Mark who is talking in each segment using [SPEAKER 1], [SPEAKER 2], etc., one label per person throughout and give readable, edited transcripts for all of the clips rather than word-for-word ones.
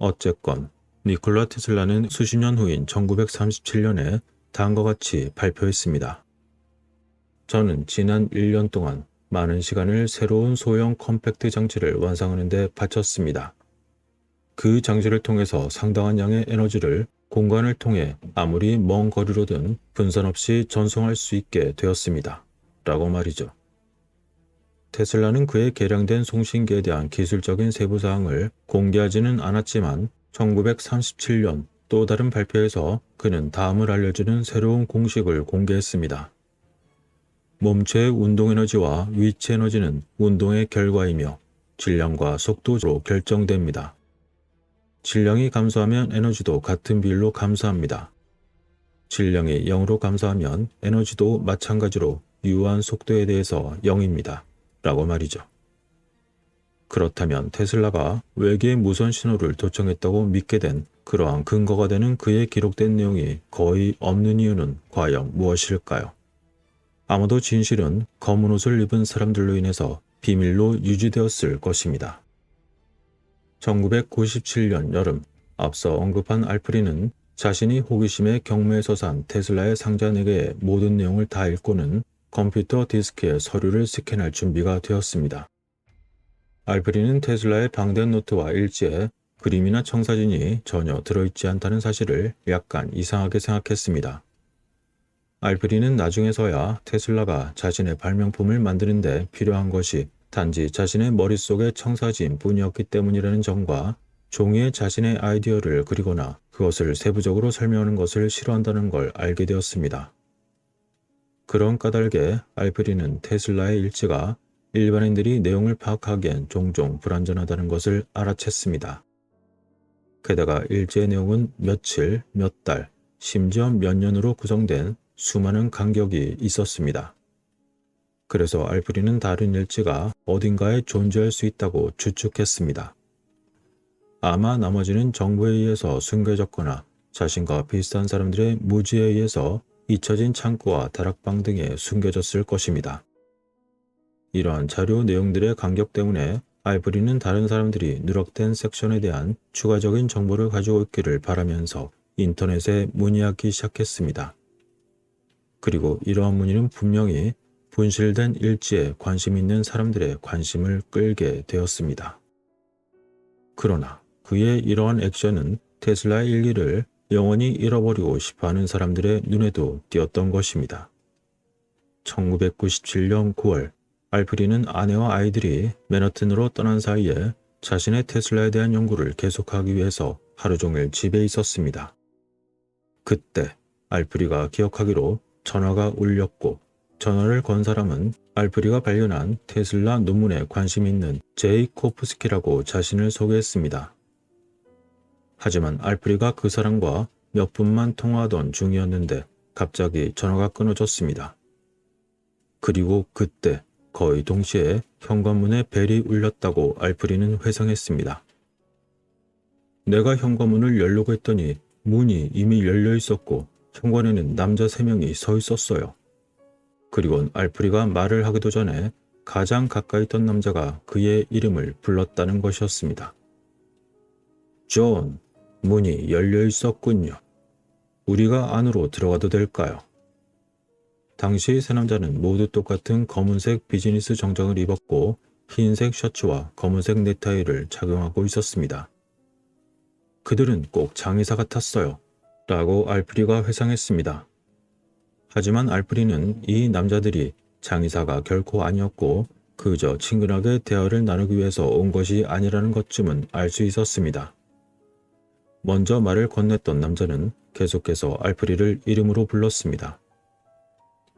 [SPEAKER 1] 어쨌건 니콜라 테슬라는 수십 년 후인 1937년에 다음과 같이 발표했습니다. 저는 지난 1년 동안 많은 시간을 새로운 소형 컴팩트 장치를 완성하는 데 바쳤습니다. 그 장치를 통해서 상당한 양의 에너지를 공간을 통해 아무리 먼 거리로든 분산 없이 전송할 수 있게 되었습니다. 라고 말이죠. 테슬라는 그의 개량된 송신기에 대한 기술적인 세부사항을 공개하지는 않았지만 1937년 또 다른 발표에서 그는 다음을 알려주는 새로운 공식을 공개했습니다. 몸체의 운동에너지와 위치에너지는 운동의 결과이며 질량과 속도로 결정됩니다. 질량이 감소하면 에너지도 같은 비율로 감소합니다. 질량이 0으로 감소하면 에너지도 마찬가지로 유효한 속도에 대해서 0입니다. 라고 말이죠. 그렇다면 테슬라가 외계의 무선 신호를 도청했다고 믿게 된 그러한 근거가 되는 그의 기록된 내용이 거의 없는 이유는 과연 무엇일까요? 아마도 진실은 검은 옷을 입은 사람들로 인해서 비밀로 유지되었을 것입니다. 1997년 여름, 앞서 언급한 알프리는 자신이 호기심에 경매에서 산 테슬라의 상자 4개의 모든 내용을 다 읽고는 컴퓨터 디스크에 서류를 스캔할 준비가 되었습니다. 알프리는 테슬라의 방대한 노트와 일지에 그림이나 청사진이 전혀 들어있지 않다는 사실을 약간 이상하게 생각했습니다. 알프리는 나중에서야 테슬라가 자신의 발명품을 만드는 데 필요한 것이 단지 자신의 머릿속의 청사진 뿐이었기 때문이라는 점과 종이에 자신의 아이디어를 그리거나 그것을 세부적으로 설명하는 것을 싫어한다는 걸 알게 되었습니다. 그런 까닭에 알프리는 테슬라의 일지가 일반인들이 내용을 파악하기엔 종종 불완전하다는 것을 알아챘습니다. 게다가 일지의 내용은 며칠, 몇 달, 심지어 몇 년으로 구성된 수많은 간격이 있었습니다. 그래서 알프리는 다른 일지가 어딘가에 존재할 수 있다고 추측했습니다. 아마 나머지는 정부에 의해서 숨겨졌거나 자신과 비슷한 사람들의 무지에 의해서 잊혀진 창고와 다락방 등에 숨겨졌을 것입니다. 이러한 자료 내용들의 간격 때문에 알프리는 다른 사람들이 누락된 섹션에 대한 추가적인 정보를 가지고 있기를 바라면서 인터넷에 문의하기 시작했습니다. 그리고 이러한 문의는 분명히 분실된 일지에 관심 있는 사람들의 관심을 끌게 되었습니다. 그러나 그의 이러한 액션은 테슬라의 일기를 영원히 잃어버리고 싶어하는 사람들의 눈에도 띄었던 것입니다. 1997년 9월, 알프리는 아내와 아이들이 맨하튼으로 떠난 사이에 자신의 테슬라에 대한 연구를 계속하기 위해서 하루 종일 집에 있었습니다. 그때 알프리가 기억하기로 전화가 울렸고 전화를 건 사람은 알프리가 발견한 테슬라 논문에 관심 있는 제이코프스키라고 자신을 소개했습니다. 하지만 알프리가 그 사람과 몇 분만 통화하던 중이었는데 갑자기 전화가 끊어졌습니다. 그리고 그때 거의 동시에 현관문에 벨이 울렸다고 알프리는 회상했습니다. 내가 현관문을 열려고 했더니 문이 이미 열려 있었고 현관에는 남자 3명이 서 있었어요. 그리고 알프리가 말을 하기도 전에 가장 가까이 있던 남자가 그의 이름을 불렀다는 것이었습니다. 존, 문이 열려 있었군요. 우리가 안으로 들어가도 될까요? 당시 세 남자는 모두 똑같은 검은색 비즈니스 정장을 입었고 흰색 셔츠와 검은색 넥타이를 착용하고 있었습니다. 그들은 꼭 장의사 같았어요. 라고 알프리가 회상했습니다. 하지만 알프리는 이 남자들이 장의사가 결코 아니었고 그저 친근하게 대화를 나누기 위해서 온 것이 아니라는 것쯤은 알 수 있었습니다. 먼저 말을 건넸던 남자는 계속해서 알프리를 이름으로 불렀습니다.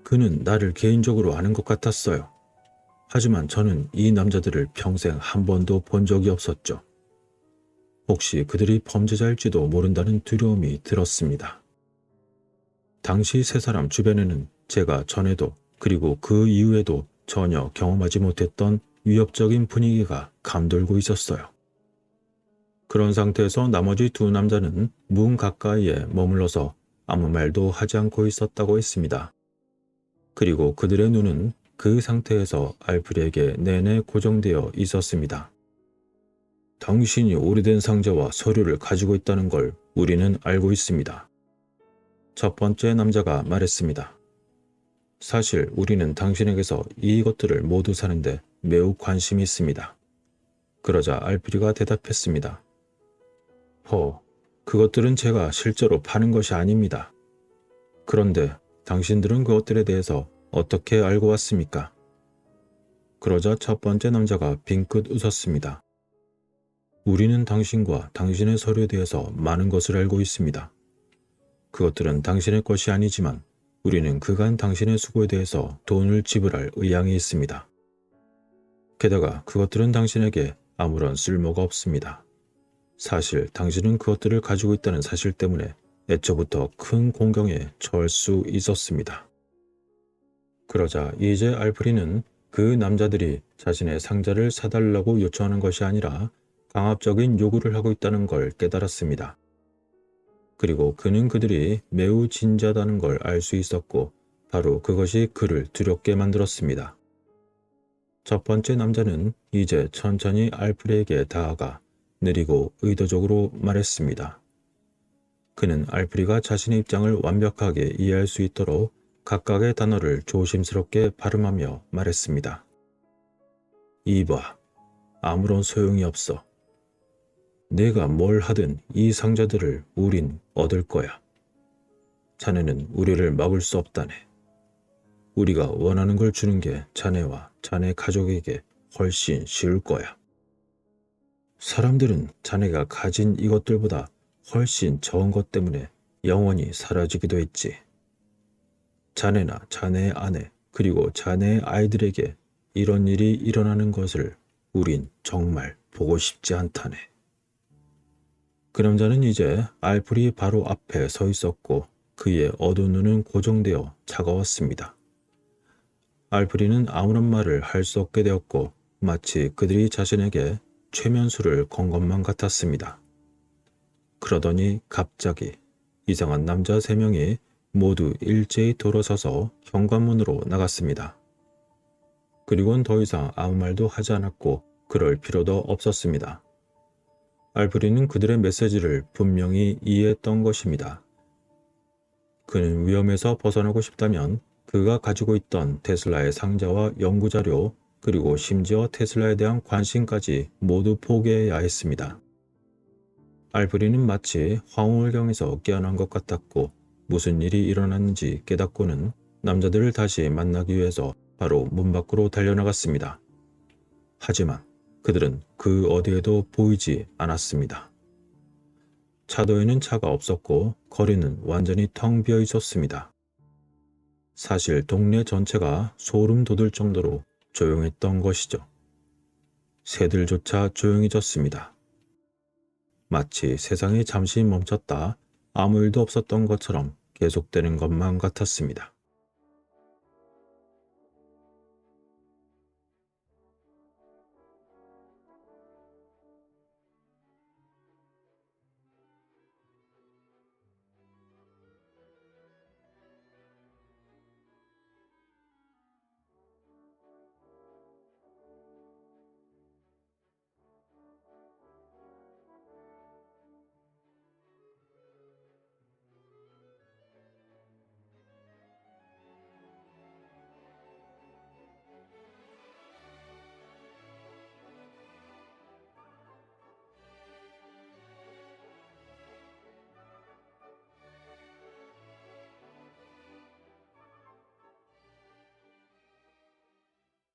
[SPEAKER 1] 그는 나를 개인적으로 아는 것 같았어요. 하지만 저는 이 남자들을 평생 한 번도 본 적이 없었죠. 혹시 그들이 범죄자일지도 모른다는 두려움이 들었습니다. 당시 세 사람 주변에는 제가 전에도 그리고 그 이후에도 전혀 경험하지 못했던 위협적인 분위기가 감돌고 있었어요. 그런 상태에서 나머지 두 남자는 문 가까이에 머물러서 아무 말도 하지 않고 있었다고 했습니다. 그리고 그들의 눈은 그 상태에서 알프리에게 내내 고정되어 있었습니다. 당신이 오래된 상자와 서류를 가지고 있다는 걸 우리는 알고 있습니다. 첫 번째 남자가 말했습니다. 사실 우리는 당신에게서 이것들을 모두 사는데 매우 관심이 있습니다. 그러자 알프리가 대답했습니다. 그것들은 제가 실제로 파는 것이 아닙니다. 그런데 당신들은 그것들에 대해서 어떻게 알고 왔습니까? 그러자 첫 번째 남자가 빙긋 웃었습니다. 우리는 당신과 당신의 서류에 대해서 많은 것을 알고 있습니다. 그것들은 당신의 것이 아니지만 우리는 그간 당신의 수고에 대해서 돈을 지불할 의향이 있습니다. 게다가 그것들은 당신에게 아무런 쓸모가 없습니다. 사실 당신은 그것들을 가지고 있다는 사실 때문에 애초부터 큰 공경에 처할 수 있었습니다. 그러자 이제 알프리는 그 남자들이 자신의 상자를 사달라고 요청하는 것이 아니라 강압적인 요구를 하고 있다는 걸 깨달았습니다. 그리고 그는 그들이 매우 진지하다는 걸 알 수 있었고 바로 그것이 그를 두렵게 만들었습니다. 첫 번째 남자는 이제 천천히 알프리에게 다가가 느리고 의도적으로 말했습니다. 그는 알프리가 자신의 입장을 완벽하게 이해할 수 있도록 각각의 단어를 조심스럽게 발음하며 말했습니다. 이봐, 아무런 소용이 없어. 내가 뭘 하든 이 상자들을 우린 얻을 거야. 자네는 우리를 막을 수 없다네. 우리가 원하는 걸 주는 게 자네와 자네 가족에게 훨씬 쉬울 거야. 사람들은 자네가 가진 이것들보다 훨씬 적은 것 때문에 영원히 사라지기도 했지. 자네나 자네의 아내 그리고 자네의 아이들에게 이런 일이 일어나는 것을 우린 정말 보고 싶지 않다네. 그 남자는 이제 알프리 바로 앞에 서 있었고 그의 어두운 눈은 고정되어 차가웠습니다. 알프리는 아무런 말을 할 수 없게 되었고 마치 그들이 자신에게 최면수를 건 것만 같았습니다. 그러더니 갑자기 이상한 남자 3명이 모두 일제히 돌아서서 현관문으로 나갔습니다. 그리고는 더 이상 아무 말도 하지 않았고 그럴 필요도 없었습니다. 알프리는 그들의 메시지를 분명히 이해했던 것입니다. 그는 위험에서 벗어나고 싶다면 그가 가지고 있던 테슬라의 상자와 연구자료 그리고 심지어 테슬라에 대한 관심까지 모두 포기해야 했습니다. 알프리는 마치 황홀경에서 깨어난 것 같았고 무슨 일이 일어났는지 깨닫고는 남자들을 다시 만나기 위해서 바로 문 밖으로 달려나갔습니다. 하지만 그들은 그 어디에도 보이지 않았습니다. 차도에는 차가 없었고 거리는 완전히 텅 비어 있었습니다. 사실 동네 전체가 소름 돋을 정도로 조용했던 것이죠. 새들조차 조용해졌습니다. 마치 세상이 잠시 멈췄다 아무 일도 없었던 것처럼 계속되는 것만 같았습니다.